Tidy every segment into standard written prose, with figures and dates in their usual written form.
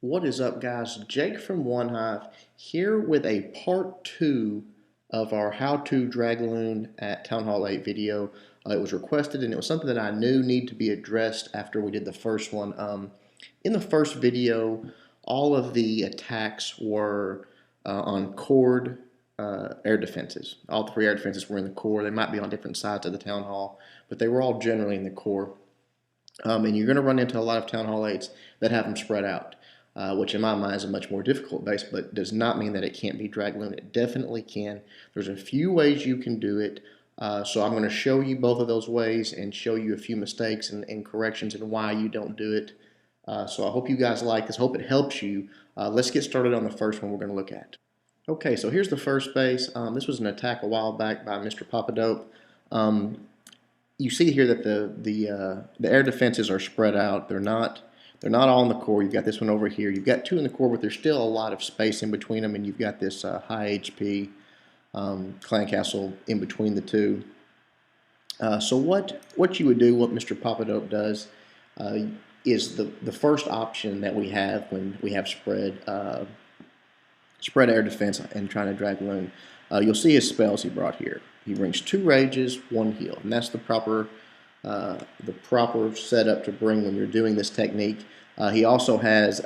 What is up, guys? Jake from One Hive here with a part 2 of our How to Dragaloon at Town Hall 8 video. It was requested and it was something that I knew needed to be addressed after we did the first one. In the first video, all of the attacks were on cored air defenses. All three air defenses were in the core. They might be on different sides of the Town Hall, but they were all generally in the core. And you're going to run into a lot of Town Hall 8s that have them spread out. Which in my mind is a much more difficult base, but does not mean that it can't be Dragoloon. It definitely can. There's a few ways you can do it, so I'm going to show you both of those ways and show you a few mistakes and corrections and why you don't do it. So I hope you guys like this. Hope it helps you. Let's get started on the first one we're going to look at. Okay, so here's the first base. This was an attack a while back by Mr. Papadope. You see here that the air defenses are spread out. They're not all in the core. You've got this one over here. You've got two in the core, but there's still a lot of space in between them, and you've got this high HP clan castle in between the two. So what you would do, what Mr. Papadope does, is the first option that we have when we have spread air defense and trying to Dragoloon. You'll see his spells he brought here. He brings 2 rages, 1 heal, and that's the proper setup to bring when you're doing this technique. He also has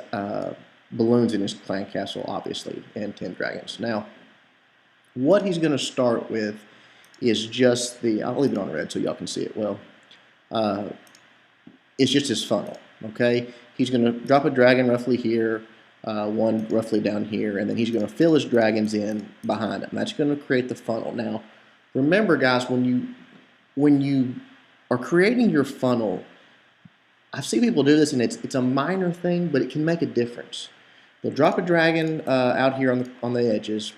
balloons in his clan castle, obviously, and 10 dragons. Now, what he's going to start with is just I'll leave it on red so y'all can see it well. It's just his funnel, okay? He's going to drop a dragon roughly here, one roughly down here, and then he's going to fill his dragons in behind him. That's going to create the funnel. Now, remember, guys, when you are creating your funnel, I've seen people do this, and it's a minor thing, but it can make a difference. They'll drop a dragon out here on the edges,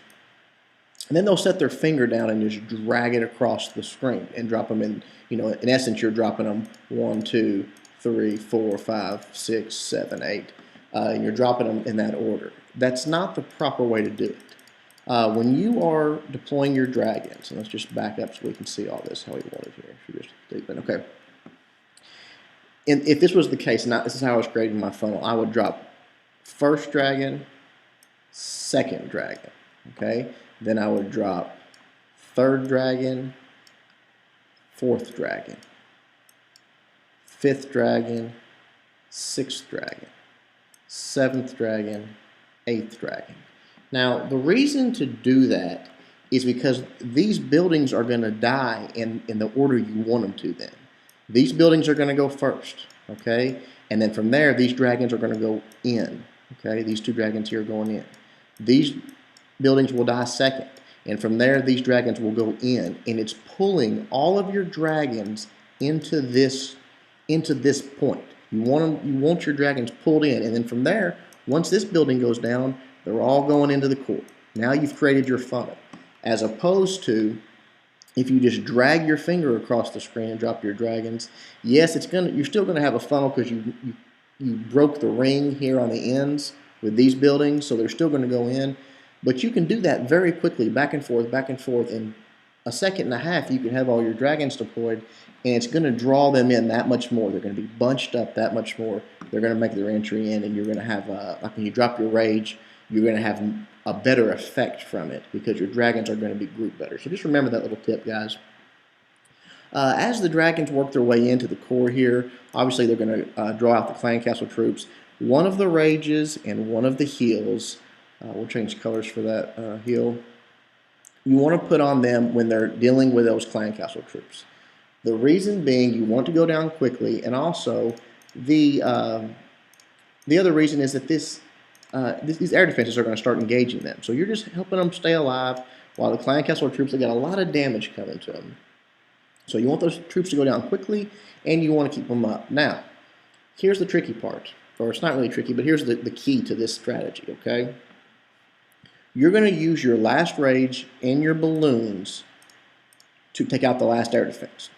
and then they'll set their finger down and just drag it across the screen and drop them in. In essence, you're dropping them 1, 2, 3, 4, 5, 6, 7, 8, and you're dropping them in that order. That's not the proper way to do it. When you are deploying your dragons, and let's just back up so we can see all this, how we want it here. If you just deep in. Okay. And if this was the case, and this is how I was creating my funnel, I would drop first dragon, second dragon, okay? Then I would drop third dragon, fourth dragon, fifth dragon, sixth dragon, seventh dragon, eighth dragon. Now, the reason to do that is because these buildings are going to die in the order you want them to then. These buildings are going to go first, okay? And then from there, these dragons are going to go in, okay? These 2 dragons here are going in. These buildings will die second. And from there, these dragons will go in. And it's pulling all of your dragons into this point. You want your dragons pulled in. And then from there, once this building goes down, they're all going into the core. Now you've created your funnel. As opposed to if you just drag your finger across the screen and drop your dragons, yes, you're still gonna have a funnel because you broke the ring here on the ends with these buildings, so they're still gonna go in. But you can do that very quickly, back and forth. In a second and a half, you can have all your dragons deployed, and it's gonna draw them in that much more. They're gonna be bunched up that much more. They're gonna make their entry in, and you're gonna have like when you drop your rage, you're going to have a better effect from it because your dragons are going to be grouped better. So just remember that little tip, guys. As the dragons work their way into the core here, obviously they're going to draw out the clan castle troops. One of the rages and one of the heals, we'll change colors for that heal, you want to put on them when they're dealing with those clan castle troops. The reason being you want to go down quickly, and also the other reason is that these air defenses are going to start engaging them. So you're just helping them stay alive while the clan castle troops have got a lot of damage coming to them. So you want those troops to go down quickly, and you want to keep them up. Now, here's the tricky part. Or it's not really tricky, but here's the key to this strategy, okay? You're going to use your last rage and your balloons to take out the last air defense.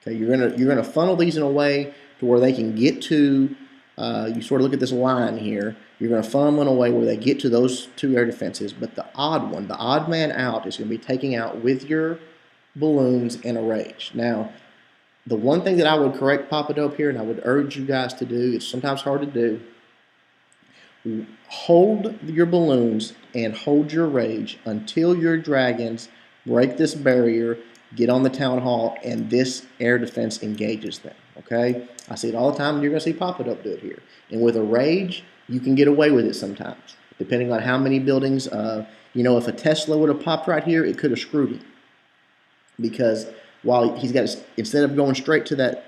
Okay, you're going to funnel these in a way to where they can get to, you sort of look at this line here, you're going to funnel them in a way where they get to those 2 air defenses, but the odd man out is going to be taking out with your balloons and a rage. Now, the one thing that I would correct Papadope here, and I would urge you guys to do, it's sometimes hard to do, hold your balloons and hold your rage until your dragons break this barrier, get on the town hall, and this air defense engages them. Okay? I see it all the time, and you're going to see Pop It Up do it here. And with a rage, you can get away with it sometimes, depending on how many buildings. If a Tesla would have popped right here, it could have screwed him. Because while he's got, instead of going straight to that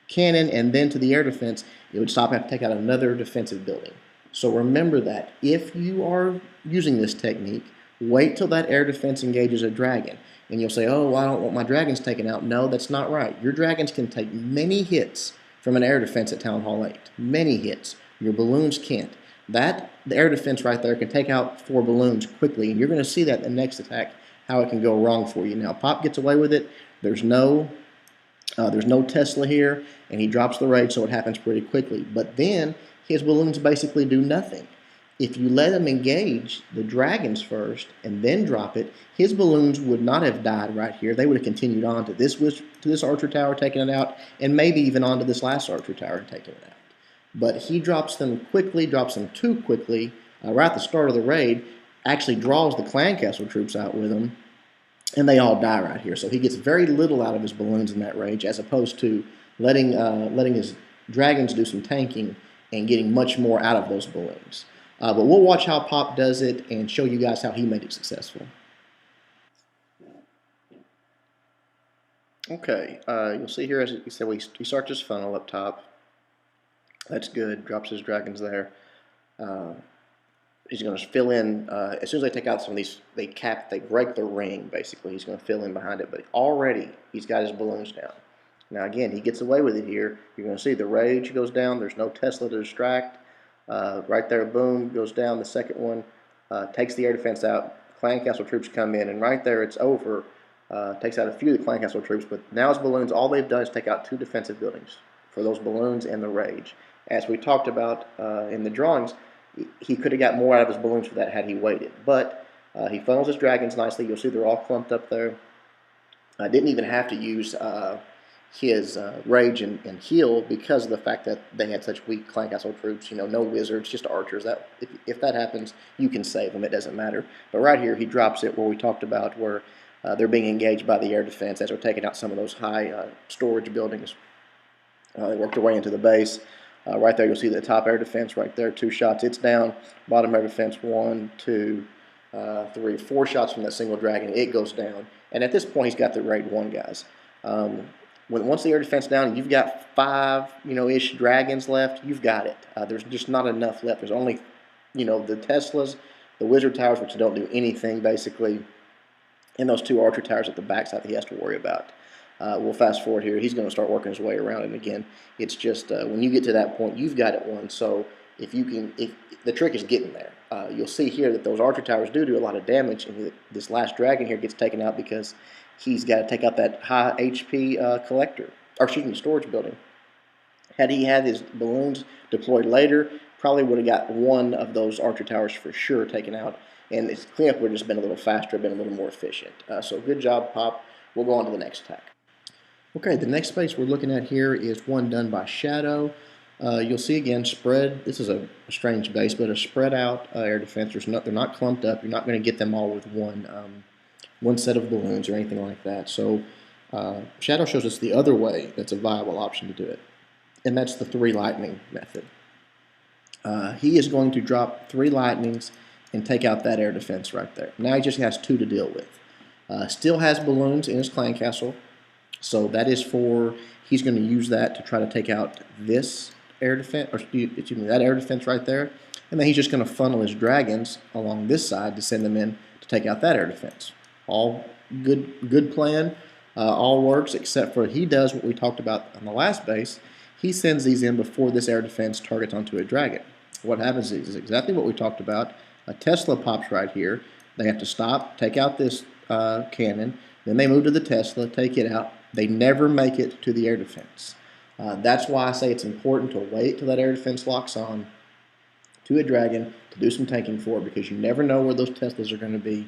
cannon and then to the air defense, it would stop and have to take out another defensive building. So remember that if you are using this technique, wait till that air defense engages a dragon. And you'll say, oh, well, I don't want my dragons taken out. No, that's not right. Your dragons can take many hits from an air defense at Town Hall 8. Many hits. Your balloons can't. The air defense right there can take out 4 balloons quickly, and you're going to see that in the next attack, how it can go wrong for you. Now, Pop gets away with it. There's no Tesla here, and he drops the rage, so it happens pretty quickly. But then his balloons basically do nothing. If you let him engage the dragons first and then drop it, his balloons would not have died right here. They would have continued on to this archer tower, taking it out, and maybe even on to this last archer tower and taking it out. But he drops them quickly, drops them too quickly, right at the start of the raid, actually draws the clan castle troops out with him, and they all die right here. So he gets very little out of his balloons in that rage, as opposed to letting his dragons do some tanking and getting much more out of those balloons. But we'll watch how Pop does it and show you guys how he made it successful. Okay, you'll see here, as he said, he starts his funnel up top. That's good, drops his dragons there. He's going to fill in, as soon as they take out some of these, they break the ring, basically. He's going to fill in behind it, but already he's got his balloons down. Now again, he gets away with it here. You're going to see the rage goes down. There's no Tesla to distract. Right there, boom, goes down. The second one takes the air defense out. Clan castle troops come in, and right there it's over. Takes out a few of the clan castle troops, but now his balloons, all they've done is take out 2 defensive buildings for those balloons and the rage. As we talked about in the drawings, he could have got more out of his balloons for that had he waited. But he funnels his dragons nicely. You'll see they're all clumped up there. I didn't even have to use his rage and heal because of the fact that they had such weak clan castle troops. No wizards, just archers. That if that happens, you can save them. It doesn't matter. But right here, he drops it where we talked about where they're being engaged by the air defense as they're taking out some of those high storage buildings. They worked their way into the base. Right there, you'll see the top air defense right there, 2 shots. It's down. Bottom air defense, 1, 2, 3, 4 shots from that single dragon. It goes down. And at this point, he's got the raid 1 guys. Once the air defense down, you've got 5, ish dragons left. You've got it. There's just not enough left. There's only, the Teslas, the wizard towers, which don't do anything basically, and those 2 archer towers at the backside that he has to worry about. We'll fast forward here. He's going to start working his way around, and again, it's just when you get to that point, you've got it won. So if the trick is getting there, you'll see here that those archer towers do a lot of damage, and this last dragon here gets taken out because he's got to take out that high HP storage building. Had he had his balloons deployed later, probably would have got 1 of those archer towers for sure taken out, and his cleanup would have just been a little faster, been a little more efficient. So good job, Pop. We'll go on to the next attack. Okay, the next space we're looking at here is one done by Shadow. You'll see again spread. This is a strange base, but a spread out air defense. They're not clumped up. You're not going to get them all with one set of balloons or anything like that. So Shadow shows us the other way that's a viable option to do it, and that's the 3 lightning method. He is going to drop 3 lightnings and take out that air defense right there. Now he just has 2 to deal with. Still has balloons in his clan castle. So that is he's going to use that to try to take out this air defense, or excuse me, that air defense right there. And then he's just going to funnel his dragons along this side to send them in to take out that air defense. All good plan, all works, except for he does what we talked about on the last base. He sends these in before this air defense targets onto a dragon. What happens is exactly what we talked about. A Tesla pops right here. They have to stop, take out this cannon, then they move to the Tesla, take it out. They never make it to the air defense. That's why I say it's important to wait till that air defense locks on to a dragon to do some tanking for it, because you never know where those Teslas are going to be.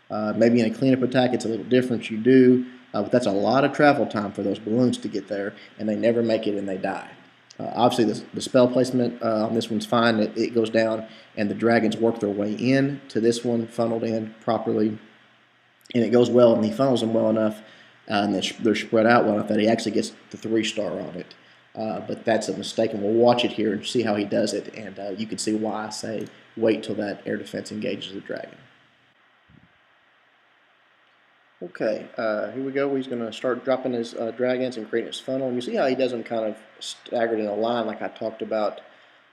Maybe in a cleanup attack it's a little different, you do, but that's a lot of travel time for those balloons to get there, and they never make it and they die. Obviously, the spell placement on this one's fine. It goes down, and the dragons work their way in to this one, funneled in properly, and it goes well, and he funnels them well enough, and they're spread out well enough that he actually gets the 3-star on it. But that's a mistake, and we'll watch it here and see how he does it, and you can see why I say wait till that air defense engages the dragon. Okay, here we go. He's going to start dropping his dragons and creating his funnel. And you see how he does them kind of staggered in a line, like I talked about.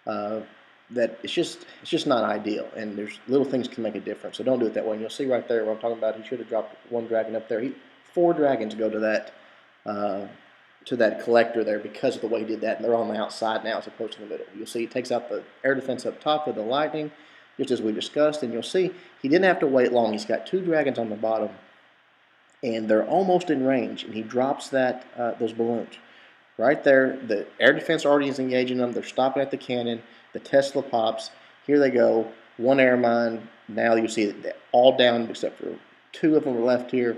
That it's just not ideal, and there's little things can make a difference. So don't do it that way. And you'll see right there what I'm talking about. He should have dropped one dragon up there. 4 dragons go to that collector there because of the way he did that, and they're on the outside now as opposed to the middle. You'll see he takes out the air defense up top with the lightning, just as we discussed, and you'll see he didn't have to wait long. He's got 2 dragons on the bottom, and they're almost in range, and he drops those balloons. Right there, the air defense already is engaging them. They're stopping at the cannon. The Tesla pops. Here they go. 1 air mine. Now you see it all down except for 2 of them are left here.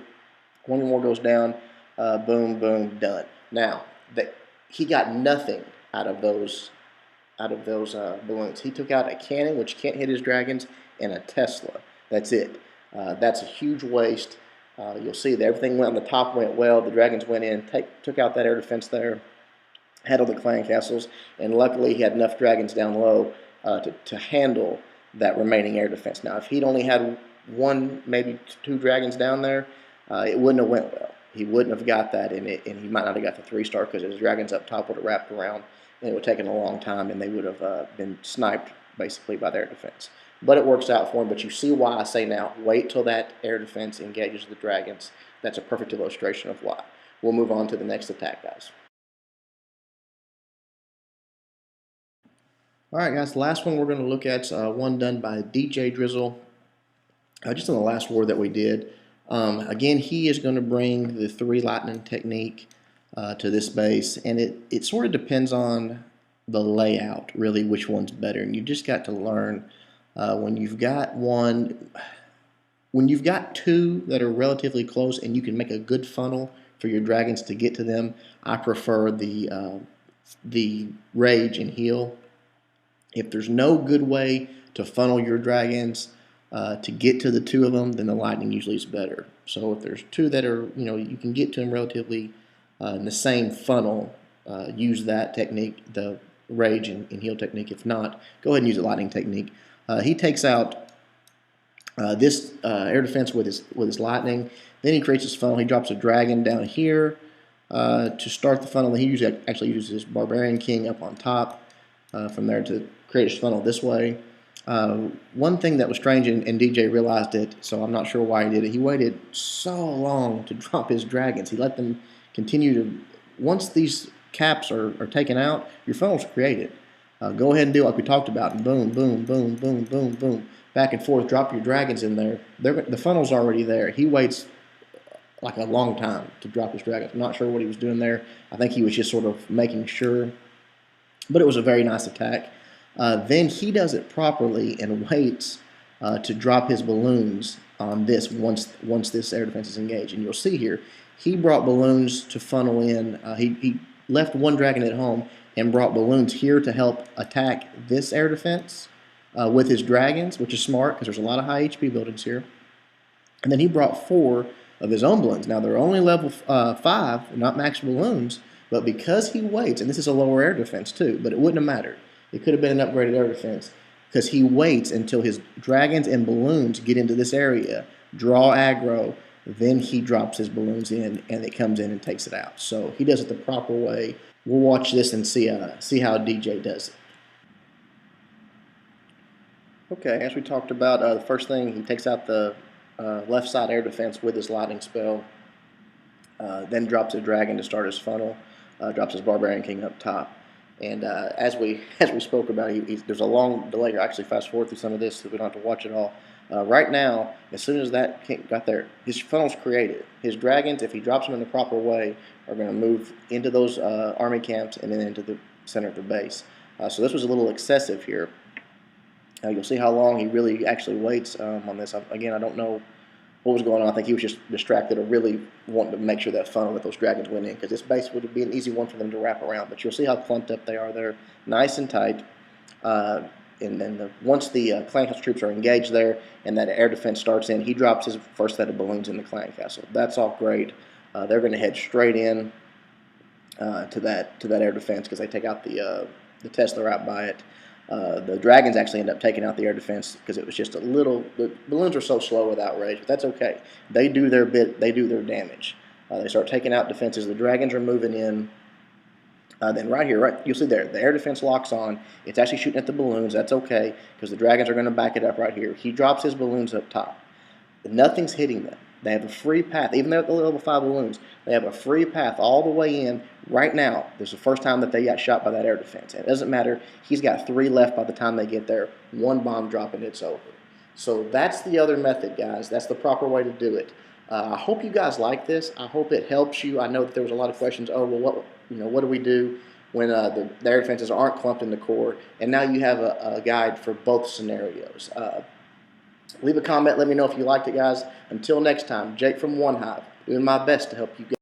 1 more goes down. Boom, boom, done. Now he got nothing out of those balloons. He took out a cannon, which can't hit his dragons, and a Tesla. That's it. That's a huge waste. You'll see that everything went on the top went well. The dragons went in, took out that air defense there, handled the clan castles, and luckily he had enough dragons down low to handle that remaining air defense. Now, if he'd only had 1, maybe 2 dragons down there, it wouldn't have went well. He wouldn't have got that, and he might not have got the 3-star because his dragons up top would have wrapped around, and it would have taken a long time, and they would have been sniped basically by their defense. But it works out for him. But you see why I say now, wait till that air defense engages the dragons. That's a perfect illustration of why. We'll move on to the next attack, guys. All right, guys, the last one we're going to look at is one done by DJ Drizzle. Just on the last war that we did. Again, he is going to bring the 3 lightning technique to this base, and it sort of depends on the layout, really, which one's better. And you just got to learn. When you've got 2 that are relatively close and you can make a good funnel for your dragons to get to them, I prefer the rage and heal. If there's no good way to funnel your dragons to get to the 2 of them, then the lightning usually is better. So if there's 2 that are, you can get to them relatively in the same funnel, use that technique, the rage and heal technique. If not, go ahead and use the lightning technique. He takes out this air defense with his lightning. Then he creates his funnel. He drops a dragon down here to start the funnel. He usually actually uses his Barbarian King up on top from there to create his funnel this way. One thing that was strange, and DJ realized it, so I'm not sure why he did it. He waited so long to drop his dragons. He let them continue to. Once these caps are taken out, your funnel's created. Go ahead and do it like we talked about, and boom, boom, boom, boom, boom, boom, back and forth. Drop your dragons in there. The funnel's already there. He waits like a long time to drop his dragons. I'm not sure what he was doing there. I think he was just sort of making sure. But it was a very nice attack. Then he does it properly and waits to drop his balloons on this once this air defense is engaged. And you'll see here, he brought balloons to funnel in. He left 1 dragon at home and brought balloons here to help attack this air defense with his dragons, which is smart because there's a lot of high HP buildings here. And then he brought 4 of his own balloons. Now, they're only level 5, not max balloons, but because he waits, and this is a lower air defense too, but it wouldn't have mattered. It could have been an upgraded air defense because he waits until his dragons and balloons get into this area, draw aggro, then he drops his balloons in, and it comes in and takes it out. So he does it the proper way. We'll watch this and see how DJ does it. Okay, as we talked about, the first thing, he takes out the left side air defense with his lightning spell, then drops a dragon to start his funnel, drops his Barbarian King up top. And as we spoke about, there's a long delay here. Actually, fast forward through some of this so we don't have to watch it all. Right now, as soon as that king got there, his funnel's created. His dragons, if he drops them in the proper way, are going to move into those army camps and then into the center of the base. So this was a little excessive here. You'll see how long he really actually waits on this. Again, I don't know what was going on. I think he was just distracted or really wanting to make sure that funnel with those dragons went in, because this base would be an easy one for them to wrap around. But you'll see how clumped up they are. They're nice and tight. And then once the clan castle troops are engaged there and that air defense starts in, he drops his first set of balloons in the clan castle. That's all great. They're going to head straight in to that air defense because they take out the Tesla right by it. The dragons actually end up taking out the air defense because it was just a little. The balloons are so slow without rage, but that's okay. They do their bit. They do their damage. They start taking out defenses. The dragons are moving in. Then right here, you'll see there, the air defense locks on. It's actually shooting at the balloons. That's okay because the dragons are going to back it up right here. He drops his balloons up top. Nothing's hitting them. They have a free path. Even though they're at the level 5 balloons, they have a free path all the way in. Right now, this is the first time that they got shot by that air defense. And it doesn't matter. He's got 3 left by the time they get there. 1 bomb drop and it's over. So that's the other method, guys. That's the proper way to do it. I hope you guys like this. I hope it helps you. I know that there was a lot of questions. Oh, well, what do we do when the air defenses aren't clumped in the core? And now you have a guide for both scenarios. Leave a comment. Let me know if you liked it, guys. Until next time, Jake from One Hive, doing my best to help you guys.